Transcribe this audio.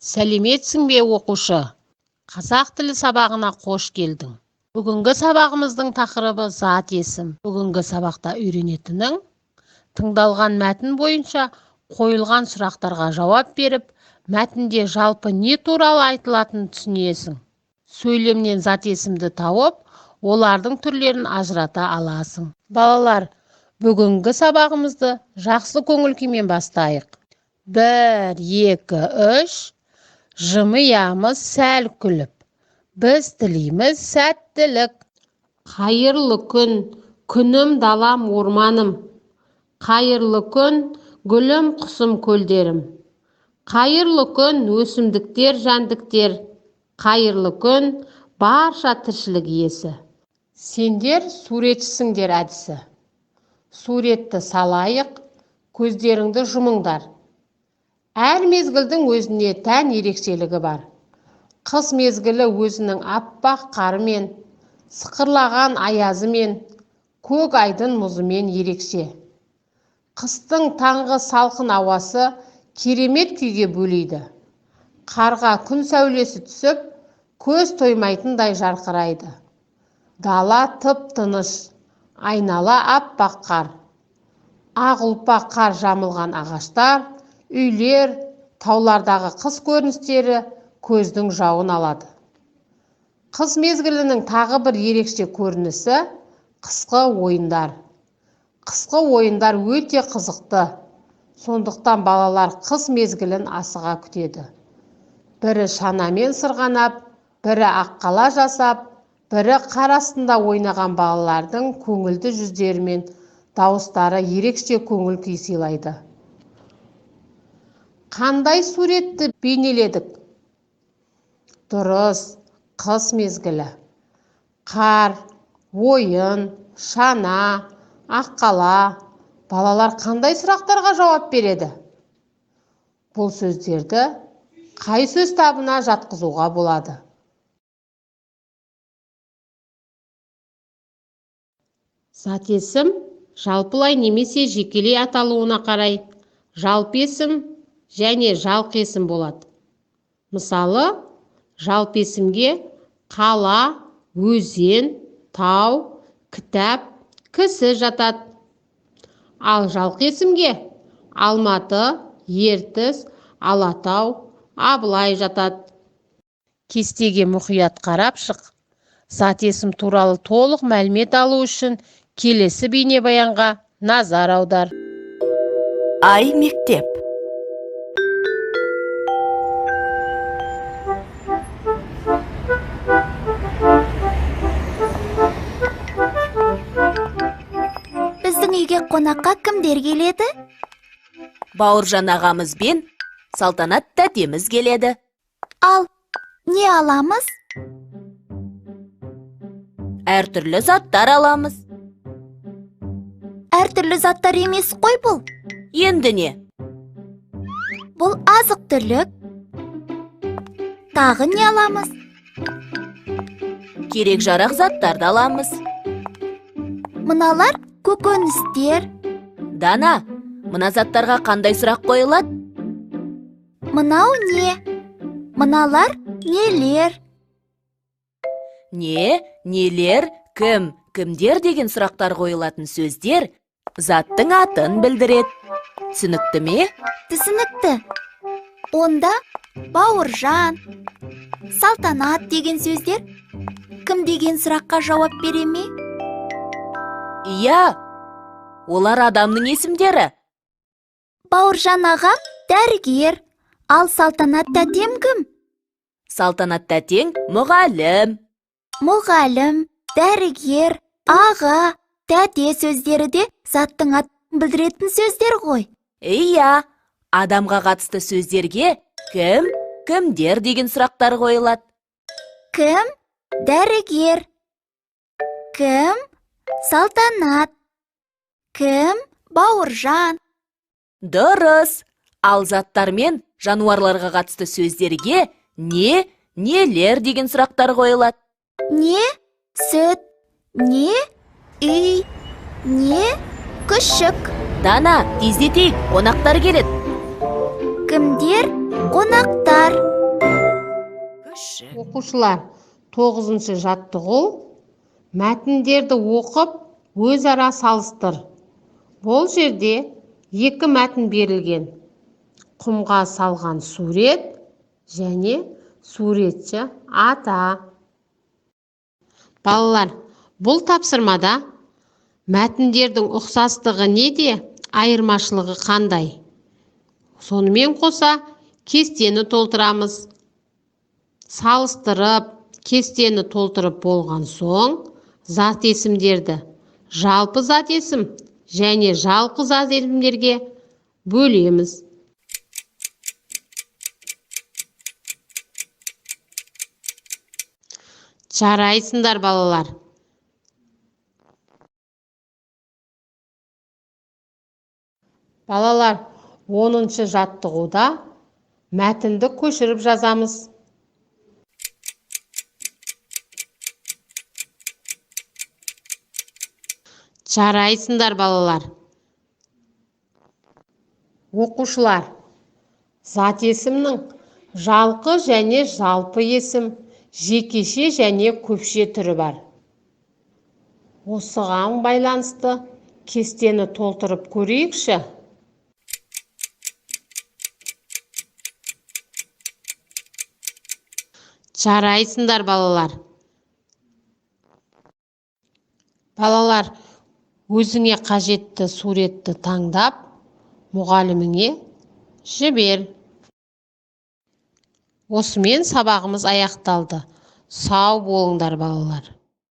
Сәлеметсің бе оқушы? Қазақ тілі сабағына қош келдің. Бүгінгі сабағымыздың тақырыбы зат есім. Бүгінгі сабақта үйренетінің тыңдалған мәтін бойынша қойылған сұрақтарға жауап беріп, мәтінде жалпы не туралы айтылатынын түсінесің. Сөйлемнен зат есімді тауып, олардың түрлерін ажырата аласың. Балалар, бүгінгі сабағымызды жақсы көңіл күймен бастайық. 1, 2, 3. Жымиямыз сәл күліп. Біз тілейміз сәттілік. Қайырлы күн, күнім далам орманым. Қайырлы күн, гүлім құсым көлдерім. Қайырлы күн, өсімдіктер жәндіктер. Қайырлы күн, барша тіршілік иесі. Сендер суретшісіңдер әдісі. Суретті салайық, көздеріңді жұмыңдар. Әр мезгілдің өзіне тән ерекшелігі бар. Қыс мезгілі өзінің аппақ қарымен, сықырлаған аязымен, көк айдын мұзымен ерекше. Қыстың таңғы салқын ауасы керемет күйге бөлейді. Қарға күн сәулесі түсіп, көз тоймайтындай жарқырайды. Дала тып-тыныш, айнала аппақ қар. Ақ ұлпа қар жамылған ағаштар, үйлер, таулардағы қыс көріністері көздің жауын алады. Қыс мезгілінің тағы бір ерекше көрінісі қысқы ойындар. Қысқы ойындар өте қызықты. Сондықтан балалар қыс мезгілін асыға күтеді. Бірі шанамен сырғанап, бірі аққала жасап, бірі қар астында ойнаған балалардың көңілді жүздері мен дауыстары ерекше көңіл күй сыйлайды. Қандай суретті бейнеледік? Дұрыс, қыс мезгілі. Қар, ойын, шана, аққала. Балалар қандай сұрақтарға жауап береді? Бұл сөздерді қай сөз табына жатқызуға болады? Зат есім жалпылай немесе жекелей аталуына қарай жалпы есім және жалқы есім болады. Мысалы, жалпы есімге қала, өзен, тау, кітап, кісі жатады. Ал жалқы есімге Алматы, Ертіс, Алатау, Абылай жатады. Кестеге мұқият қарап шық. Зат есім туралы толық мәлімет алу үшін келесі бейнебаянға назар аудар. Ай мектеп. Біздің үйге қонаққа кімдер келеді? Бауыржан ағамыз бен Салтанат тәтеміз келеді. Ал не аламыз? Әртүрлі заттар аламыз. Әртүрлі заттар емес қой бұл. Енді не? Бұл азық түлік. Тағы не аламыз? Керек жарақ заттарды аламыз. Мыналар көкөністер. Дана, мына заттарға қандай сұрақ қойылады? Мынау не? Мыналар нелер? Не, нелер, кім, кімдер деген сұрақтар қойылатын сөздер заттың атын білдіреді. Түсінікті ме? Түсінікті. Онда Бауыржан, Салтанат деген сөздер кім деген сұраққа жауап бере ме? Иә, олар адамның есімдері. Бауыржан ағам дәрігер, ал Салтанат тәтем кім? Салтанат тәтең мұғалім. Мұғалім, дәрігер, аға, тәте сөздері де заттың атын білдіретін сөздер ғой. Иә, адамға қатысты сөздерге кім, кімдер деген сұрақтар қойылады. Кім? Дәрігер. Кім? Салтанат. Кім? Бауыржан. Дұрыс. Ал заттар мен жануарларға қатысты сөздерге не, нелер деген сұрақтар қойылады. Не? Сүт. Не? Үй. Не? Күшік. Дана, тездетейік, қонақтар келеді. Кімдер? Қонақтар. Оқушылар, 9-шы жаттығу. Мәтіндерді оқып, өзара салыстыр. Бұл жерде екі мәтін берілген. Құмға салған сурет және суретші ата. Балалар, бұл тапсырмада мәтіндердің ұқсастығы неде, айырмашылығы қандай? Сонымен қоса кестені толтырамыз. Салыстырып, кестені толтырып болған соң, зат есімдерді жалпы зат есім және жалқы зат есімдерге бөлеміз. Жарайсыңдар, балалар. Балалар, 10-шы жаттығуда мәтінді көшіріп жазамыз. Жарайсыңдар, балалар. Оқушылар, зат есімнің жалқы және жалпы есім, жекеше және көпше түрі бар. Осыған байланысты кестені толтырып көрейікші. Жарайсыңдар, балалар. Балалар, өзіңе қажетті суретті таңдап, мұғаліміңе жібер. Осымен сабағымыз аяқталды. Сау болыңдар, балалар.